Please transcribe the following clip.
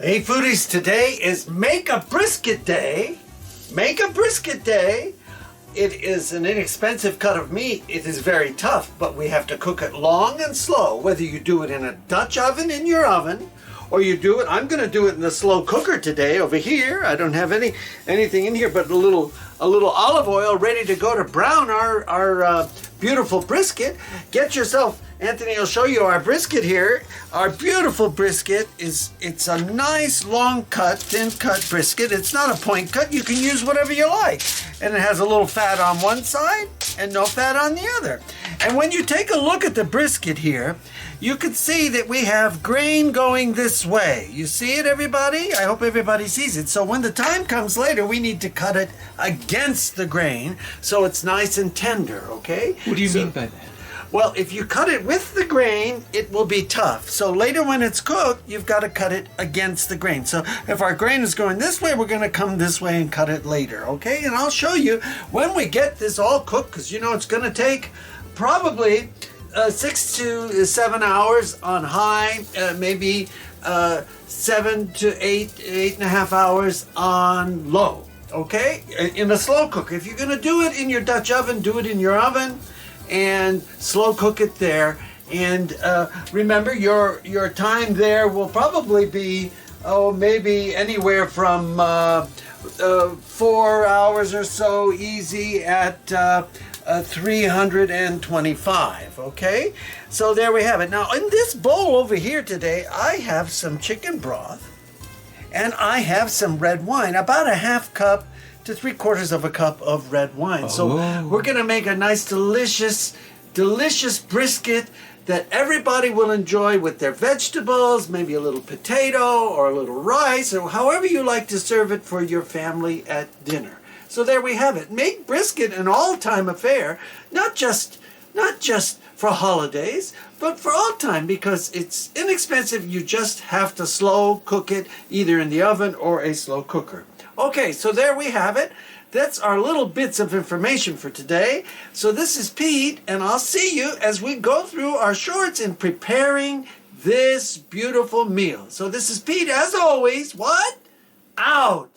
Hey foodies, today is Make a Brisket Day. Make a Brisket Day. It is an inexpensive cut of meat. It is very tough, but we have to cook it long and slow. Whether you do it in a Dutch oven in your oven, or you do it, I'm going to do it in the slow cooker today over here. I don't have anything in here but a little olive oil ready to go to brown our beautiful brisket. Get yourself, Anthony will show you our brisket here. Our beautiful brisket it's a nice long cut, thin cut brisket. It's not a point cut. You can use whatever you like. And it has a little fat on one side and no fat on the other. And when you take a look at the brisket here, you can see that we have grain going this way. You see it, everybody? I hope everybody sees it. So when the time comes later, we need to cut it against the grain so it's nice and tender, okay? What do you mean by that? Well, if you cut it with the grain, it will be tough. So later when it's cooked, you've got to cut it against the grain. So if our grain is going this way, we're going to come this way and cut it later, okay? And I'll show you when we get this all cooked, because you know it's going to take probably 6 to 7 hours on high, maybe 7 to 8.5 hours on low, okay? In a slow cooker. If you're going to do it in your Dutch oven, do it in your oven and slow cook it there. And remember, your time there will probably be, maybe anywhere from 4 hours or so easy at 325, okay? So there we have it. Now in this bowl over here today, I have some chicken broth and I have some red wine, about a half cup to 3/4 of a cup of red wine. So we're gonna make a nice delicious brisket that everybody will enjoy with their vegetables, maybe a little potato or a little rice, or however you like to serve it for your family at dinner. So there we have it. Make brisket an all-time affair, not just for holidays, but for all time, because it's inexpensive. You just have to slow cook it either in the oven or a slow cooker. Okay, so there we have it. That's our little bits of information for today. So this is Pete, and I'll see you as we go through our shorts in preparing this beautiful meal. So this is Pete, as always, what? Out!